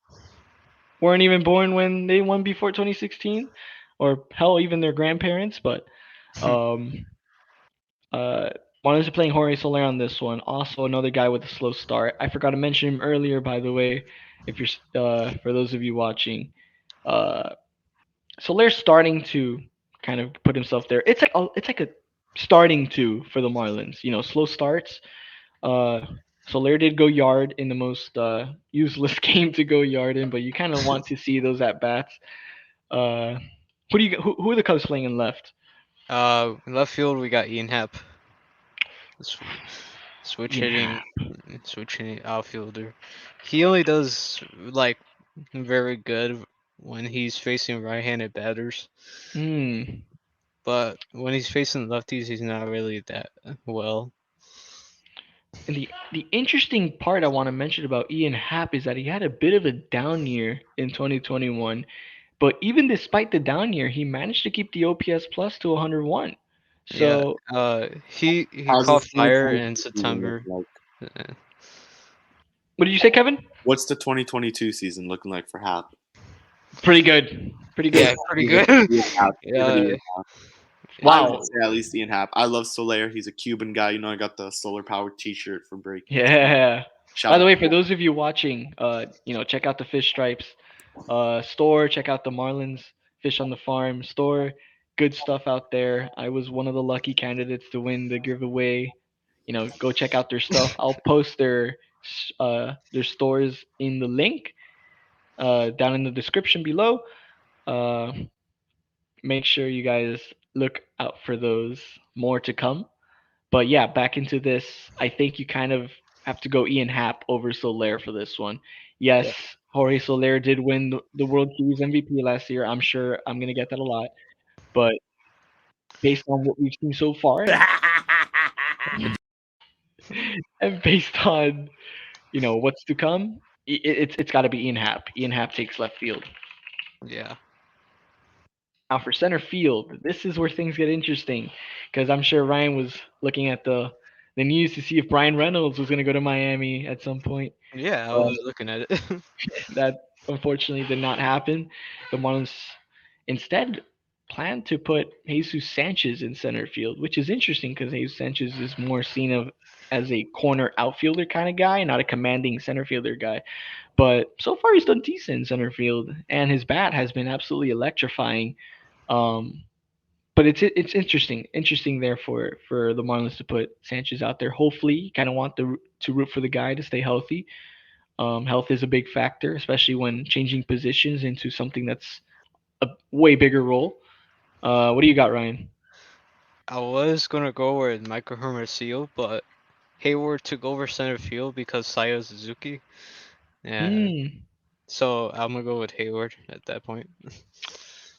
weren't even born when they won before 2016, or hell, even their grandparents. But um, uh, Marlins are playing Jorge Soler on this one. Also, another guy with a slow start. I forgot to mention him earlier, by the way. If you're for those of you watching, uh, Soler's starting to kind of put himself there. It's like a starting to for the Marlins. Slow starts. Uh, Soler did go yard in the most useless game to go yard in, but you kind of want to see those at bats. Uh, who are the Cubs playing in left? In left field we got Ian Happ, sw- switch Ian hitting, Happ. switch hitting outfielder. He only does like very good when he's facing right-handed batters, Hmm. but when he's facing lefties, he's not really that well. And the interesting part I want to mention about Ian Happ is that he had a bit of a down year in 2021, but even despite the down year, he managed to keep the OPS plus to 101. Yeah. So, He How's caught this fire in 2022 season look September. like? Uh, what did you say, Kevin? What's the 2022 season looking like for Hap? Pretty good. Pretty Yeah, good. pretty Give it good. Ian Happ. Give it Yeah. Ian Happ. I Yeah. would Wow. say at least Ian Happ. I love Soler. He's a Cuban guy. I got the solar powered T-shirt for breaking. Yeah. Shout By the out. way, for those of you watching, check out the Fish Stripes store. Check out the Marlins Fish on the Farm store. Good stuff out there. I was one of the lucky candidates to win the giveaway. Go check out their stuff. I'll post their stores in the link down in the description below. Uh, Make sure you guys look out for those more to come. But yeah, back into this. I think you kind of have to go Ian Happ over Soler for this one. Yes, Yeah. Jorge Soler did win the World Series MVP last year. I'm sure I'm gonna get that a lot, but based on what we've seen so far, and based on what's to come, it's got to be Ian Happ. Ian Happ takes left field. Yeah. Now for center field, this is where things get interesting because I'm sure Ryan was looking at the news to see if Brian Reynolds was going to go to Miami at some point. Yeah, I But was looking at it. that unfortunately did not happen. The Marlins instead planned to put Jesus Sanchez in center field, which is interesting because Jesus Sanchez is more seen of as a corner outfielder kind of guy, not a commanding center fielder guy. But so far he's done decent in center field, and his bat has been absolutely electrifying. Um, but it's interesting there for the Marlins to put Sanchez out there. Hopefully, you kind of want to root for the guy to stay healthy. Health is a big factor, especially when changing positions into something that's a way bigger role. What do you got, Ryan? I was gonna go with Michael Hermosillo, but Hayward took over center field because Saya Suzuki. Yeah. Hmm. So I'm gonna go with Hayward at that point.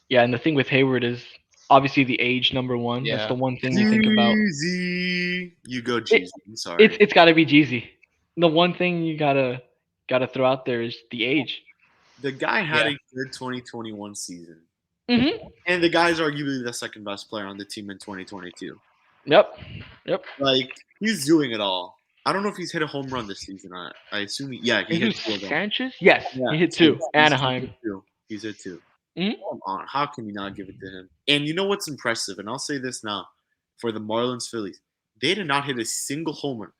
Yeah, and the thing with Hayward is obviously the age, number one. That's the Yeah. one thing you think about. Jeezy. You go, It, Jeezy. I'm it's sorry. it's got to be Jeezy. The one thing you gotta throw out there is the age. The guy had Yeah. a good 2021 season. Hmm. And the guy's arguably the second best player on the team in 2022. Yep. Yep. Like, he's doing it all. I don't know if he's hit a home run this season. I assume, yeah, he hit Jesus two of them. Sanchez? Yes, Yeah, he hit two. two. He's Anaheim. hit two. He's hit two. Mhm. Come on, how can you not give it to him? And you know what's impressive? And I'll say this now for the Marlins Phillies, they did not hit a single homer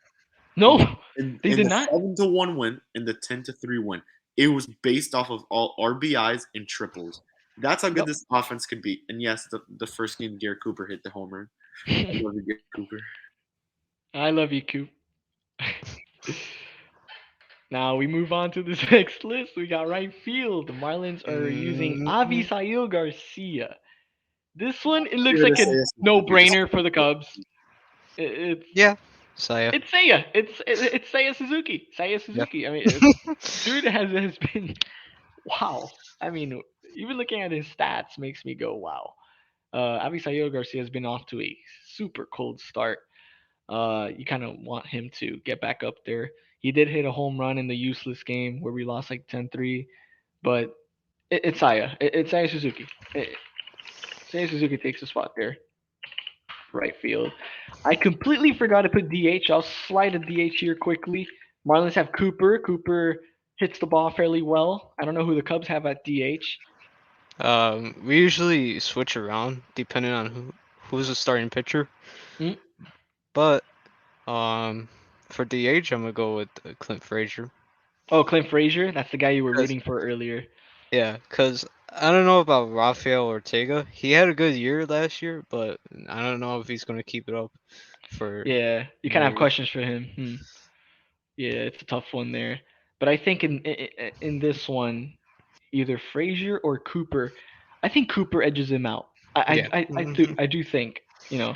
No, in they in did the not. 7-1 win and the 10-3 win. It was based off of all RBIs and triples. That's how good Yep. this offense could be. And yes, the first game Garrett Cooper hit the homer. I love you, Garrett Cooper. I love you, Coop. Now we move on to this next list. We got right field. The Marlins are using Mm, Avisail Garcia. This one, it looks Here to like say a this, no-brainer for the Cubs. It's yeah. Saya. it's Seiya. It's Seiya Suzuki. Seiya Yeah. Suzuki. I mean, dude has been wow. I mean, even looking at his stats makes me go wow. Avisail Garcia has been off to a super cold start. You kind of want him to get back up there. He did hit a home run in the useless game where we lost like 10-3, but it's Saya. It's Saya Suzuki. Saya Suzuki takes the spot there, right field. I completely forgot to put DH. I'll slide a DH here quickly. Marlins have Cooper. Cooper hits the ball fairly well. I don't know who the Cubs have at DH. We usually switch around depending on who's the starting pitcher. Mm. But for DH, I'm gonna go with Clint Frazier. Oh, Clint Frazier. That's the guy you were Cause rooting for earlier. yeah, cause I don't know about Rafael Ortega. He had a good year last year, but I don't know if he's gonna keep it up for Yeah, you kind more of have years. questions for him. Yeah, it's a tough one there. But I think in this one, either Frazier or Cooper, I think Cooper edges him out. Yeah. I do think you know.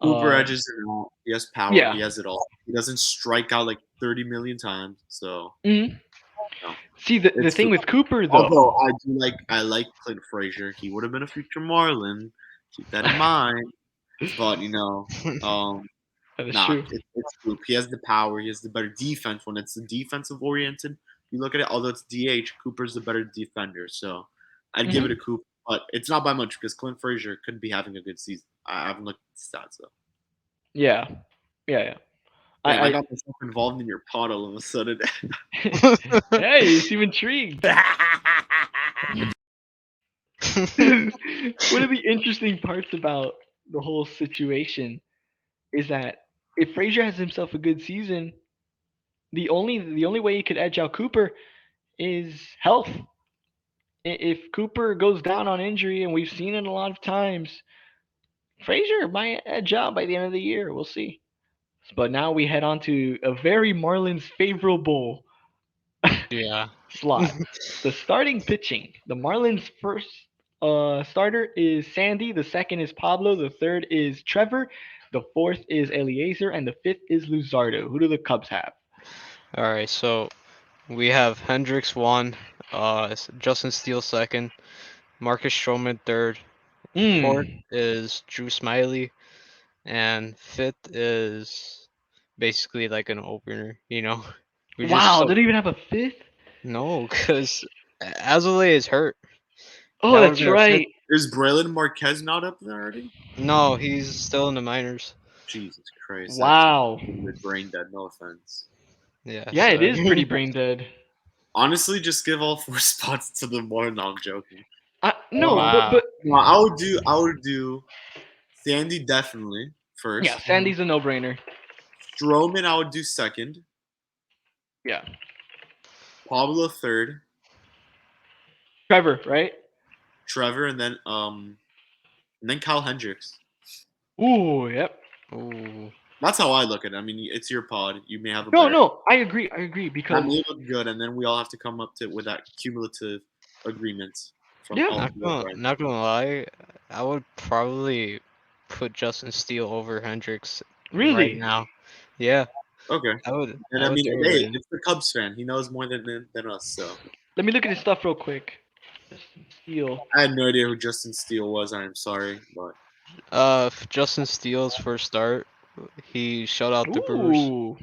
Cooper Um, edges it all. He has power. yeah. He has it all. He doesn't strike out like 30 million times. So, Mhm. no, See the it's thing Cooper. with Cooper Although though. I like Clint Frazier. He would have been a future Marlin. Keep that in mind. But um, That is nah, true. it's Coop. He has the power. He has the better defense. When it's the defensive oriented, you look at it. Although it's DH, Cooper's the better defender. So I'd give it a Hmm. Coop, but it's not by much because Clint Frazier could be having a good season. I haven't looked at the stats though. Yeah, yeah. Damn, I I got myself involved in your pot all of a sudden. hey, you seem intrigued. One of the interesting parts about the whole situation is that if Frazier has himself a good season, the only way he could edge out Cooper is health. If Cooper goes down on injury, and we've seen it a lot of times, Frazier might edge out by the end of the year. We'll see. But now we head on to a very Marlins favorable Yeah. slot. The starting pitching. The Marlins first starter is Sandy. The second is Pablo. The third is Trevor. The fourth is Eliezer, and the fifth is Luzardo. Who do the Cubs have? All right, so we have Hendricks one, Justin Steele second, Marcus Stroman third, fourth Mm. is Drew Smiley, and fifth is basically like an opener. We just Wow, so they don't even have a fifth. no, because Azalea is hurt. Oh, That would have that's been our fifth. right. Is Braylon Marquez not up there already? No, he's still in the minors. Jesus Christ, that's Wow. a bit brain dead. No offense. Yeah, Yeah, it is pretty sorry. brain dead. Honestly, just give all 4 spots to the more. No, I'm joking. No, Um, but Wow. no, I would do Sandy definitely yeah, first. Mhm. Sandy's a no-brainer. Stroman, I would do second. Yeah, Pablo third. Trevor, right? Trevor, and then Kyle Hendricks. Ooh, yep. Ooh. That's how I look at it. I mean, it's your pod. You may have a No, better. no, I agree. I agree That because may look good, and then we all have to come up to with that cumulative agreement from yeah, all of you, right? Not gonna lie, I would probably put Justin Steele over Hendricks right really. now. Yeah, Okay. And I I would mean, throw it hey, in. it's the Cubs fan. He knows more than us. So Let me look at his stuff real quick. Justin Steele. I had no idea who Justin Steele was. I am sorry, but Justin Steele's first start, he shut out the Brewers. Ooh.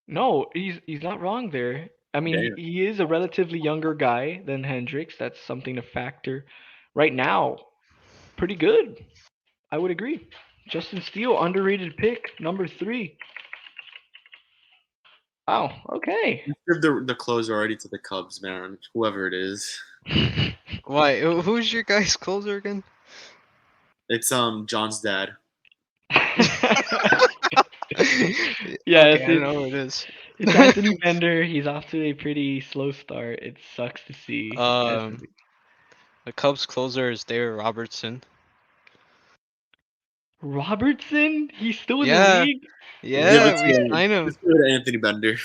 No, he's not wrong there. I mean, damn. he is a relatively younger guy than Hendricks. That's something to factor. Right now, pretty good. I would agree. Justin Steele, underrated pick, number 3. Wow. Okay. Give the closer already to the Cubs, man. Whoever it is, Why? Who's your guy's closer again? it's John's dad. Yes, Okay, I know who it is. it's Anthony Bender. He's off to a pretty slow start. It sucks to see. um, the Cubs closer is David Robertson. Robertson, he's still in the Yeah, league. Give yeah, it we to signed him. just give it to Anthony Bender.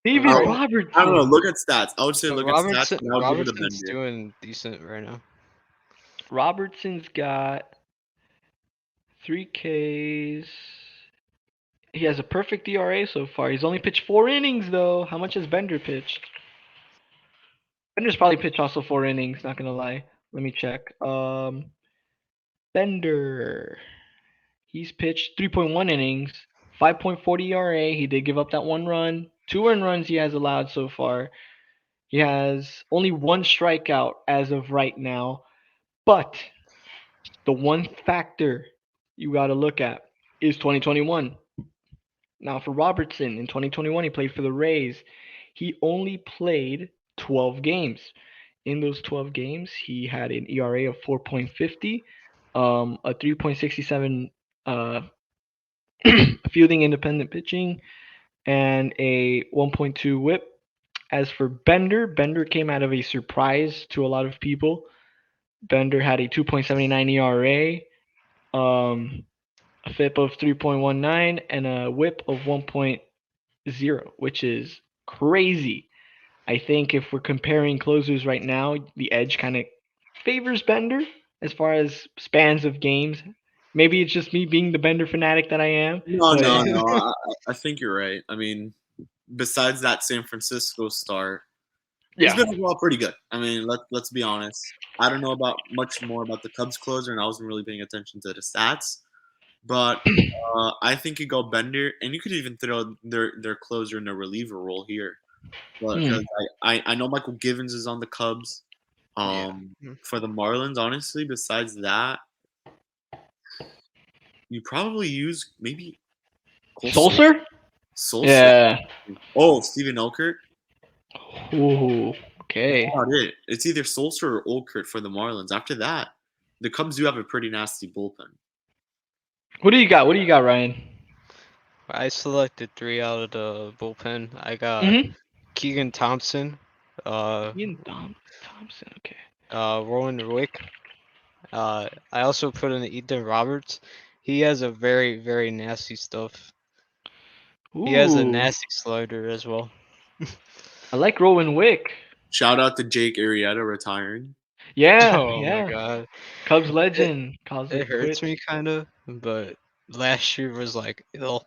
David Ro- I don't know. Robertson. Look at stats. I would say look at stats, Robertson and I would give it to Robertson's Bender. doing decent right now. Robertson's got 3 Ks. He has a perfect ERA so far. He's only pitched 4 innings though. How much has Bender pitched? Bender's probably pitched also 4 innings. Not gonna lie. Let me check. Bender. He's pitched 3.1 innings, 5.40 ERA. He did give up that 1 run. 2 earned runs he has allowed so far. He has only 1 strikeout as of right now. But the one factor you got to look at is 2021. Now, for Robertson, in 2021, he played for the Rays. He only played 12 games. In those 12 games, he had an ERA of 4.50, a 3.67 fielding independent pitching, and a 1.2 whip. As for Bender, Bender came out of a surprise to a lot of people. Bender had a 2.79 ERA, a FIP of 3.19, and a whip of 1.0, which is crazy. I think if we're comparing closers right now, the edge kind of favors Bender as far as spans of games. Maybe it's just me being the Bender fanatic that I am, No, but no, no. I think you're right. I mean, besides that San Francisco start, he's yeah. been overall pretty good. I mean, let's be honest. I don't know about much more about the Cubs closer, and I wasn't really paying attention to the stats. But I think you go Bender, and you could even throw their closer in a reliever role here. But Hmm. because I know Michael Givens is on the Cubs. Yeah. For the Marlins, honestly, besides that, you probably use maybe Cole Sulcer? Solskjaer. Yeah. Oh, Steven Okert. Ooh. That's Okay. about it. It's either Solskjaer or Okert for the Marlins. After that, the Cubs do have a pretty nasty bullpen. What do you got? What do you got, Ryan? I selected 3 out of the bullpen. I got Mm-hmm. Keegan Thompson, uh, Ian Thompson. Okay. Rowan Wick. I also put in Ethan Roberts. He has a very, very nasty stuff. He has a Ooh. nasty slider as well. I like Rowan Wick. Shout out to Jake Arrieta retiring. Yeah, Oh my yeah. god. Cubs It legend calls it it hurts quits. me kind of, but last year was like ill.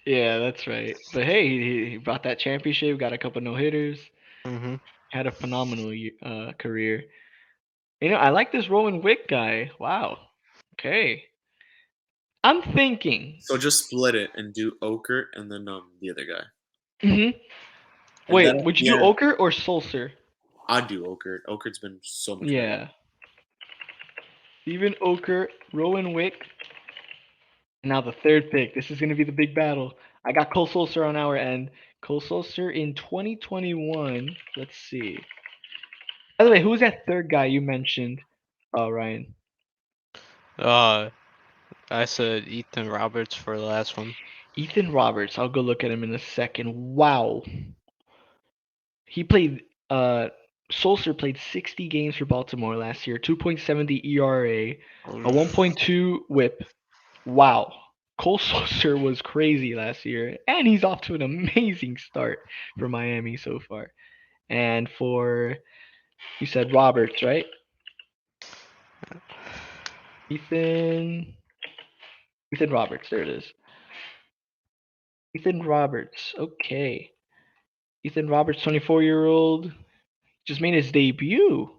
Yeah, that's right. But hey, he brought that championship, got a couple no hitters, Hmm. had a phenomenal career. I like this Rowan Wick guy. Wow. Okay. I'm thinking. So just split it and do Okert and then the other guy. hmm And then Wait, at would you the do end, Oker or Sulcer? I'd do Okert. Okert's been so much better. Yeah. Steven Oker, Rowan Wick. And now the third pick. This is going to be the big battle. I got Cole Sulcer on our end. Cole Sulcer in 2021. Let's see. By the way, who was that third guy you mentioned, Ryan? Uh, I said Ethan Roberts for the last one. Ethan Roberts. I'll go look at him in a second. Wow. He played Sulcer played 60 games for Baltimore last year, 2.70 ERA, a 1.2 whip. Wow. Cole Sulcer was crazy last year, and he's off to an amazing start for Miami so far. And for you said Roberts, right? Ethan Ethan Roberts, there it is. Ethan Roberts. Okay. Ethan Roberts, 24-year-old, just made his debut.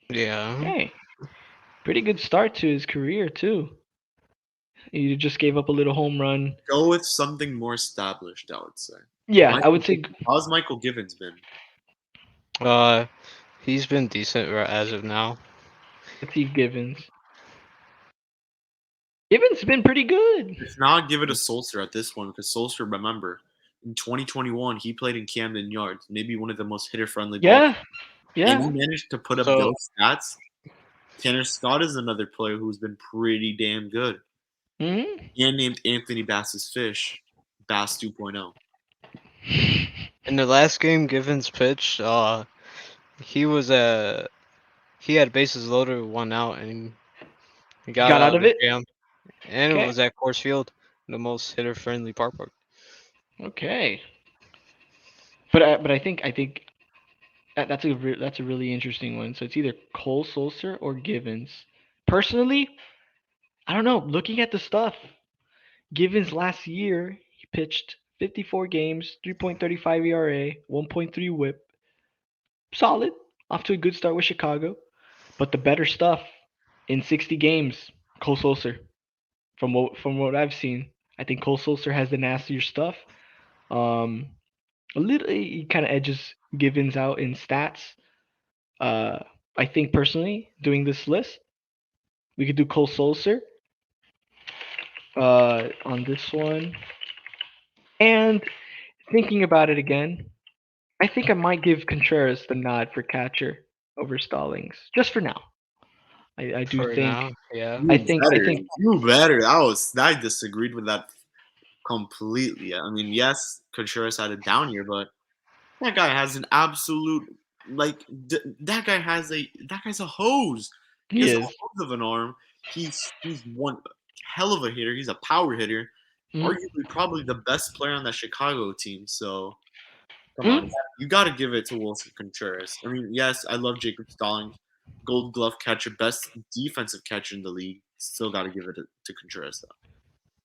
Yeah. Hey, pretty good start to his career too. He just gave up a little home run. Go with something more established, I would say. Yeah, I Michael, would say how's Michael Givens been? Uh, he's been decent as of now. Steve Givens. Givens been pretty good. If not, give it a Sulcer at this one because Sulcer, remember, in 2021 he played in Camden Yards, maybe one of the most hitter-friendly balls, Yeah, and he yeah. managed to put up So those stats. Tanner Scott is another player who's been pretty damn good. hmm And named Anthony Bass's Fish, Bass 2.0. in the last game Givens pitched, he was he had bases loaded with one out and he He got got out out of of the it. jam. And it Okay, was at Coors Field, the most hitter friendly park. okay. But I think that's a really interesting one. So it's either Cole Sulcer or Givens. Personally, I don't know. Looking at the stuff, Givens last year he pitched 54 games, 3.35 ERA, 1.3 WHIP. Solid, off to a good start with Chicago. But the better stuff in 60 games, Cole Sulcer. From what I've seen, I think Cole Sulcer has the nastier stuff. Um, a little he kind of edges Givens out in stats. Uh, I think personally, doing this list, we could do Cole Sulcer on this one. And thinking about it again, I think I might give Contreras the nod for catcher over Stallings, just for now. I do For think now, yeah. I You think I better. think You better. I disagreed with that completely. I mean, yes, Contreras had a down year, but that guy has an absolute that guy's a hose. He he has a is. hose of an arm. He's one hell of a hitter. He's a power hitter. Mm, Arguably, probably the best player on that Chicago team. So come on, mm, you got to give it to Wilson Contreras. I mean, yes, I love Jacob Stallings, Gold Glove catcher, best defensive catcher in the league. Still got to give it to Contreras though.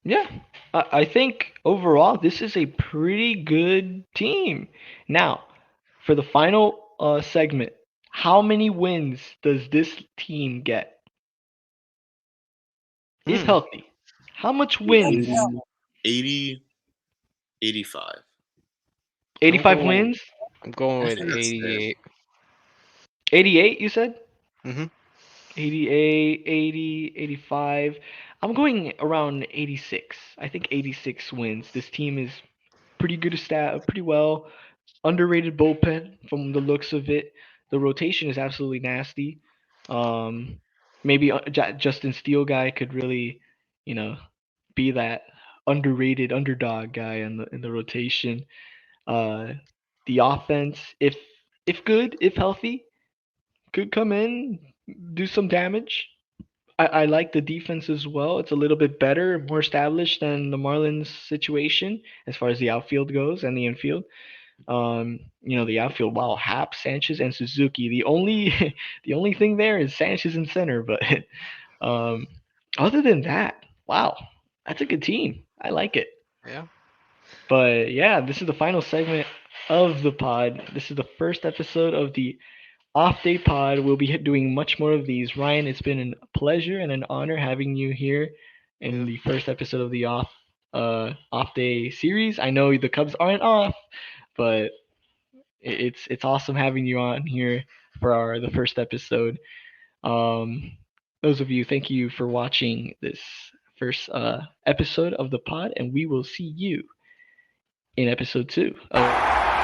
yeah, I think overall this is a pretty good team. Now, for the final segment, how many wins does this team get? If Hmm. healthy, how much wins? 80, 85. I'm 85 going. wins? I'm going I with think that's fair. 88. 88, you said? Mhm. 88, 80, 85. I'm going around 86. I think 86 wins. This team is pretty good at stat, pretty well. Underrated bullpen from the looks of it. The rotation is absolutely nasty. Um, maybe Justin Steele guy could really, you know, be that underrated underdog guy in the rotation. Uh, the offense, if good, if healthy, could come in, do some damage. I like the defense as well. It's a little bit better, more established than the Marlins situation as far as the outfield goes and the infield. The outfield, wow, Hap, Sanchez, and Suzuki. The only the only thing there is Sanchez in center, but um, other than that, wow, that's a good team. I like it. Yeah. But yeah, this is the final segment of the pod. This is the first episode of the off day pod. We'll be doing much more of these. Ryan, it's been a pleasure and an honor having you here in Yep. the first episode of the off day series. I know the Cubs aren't off, but it's awesome having you on here for the first episode. Um, those of you, thank you for watching this first episode of the pod, and we will see you in episode 2 of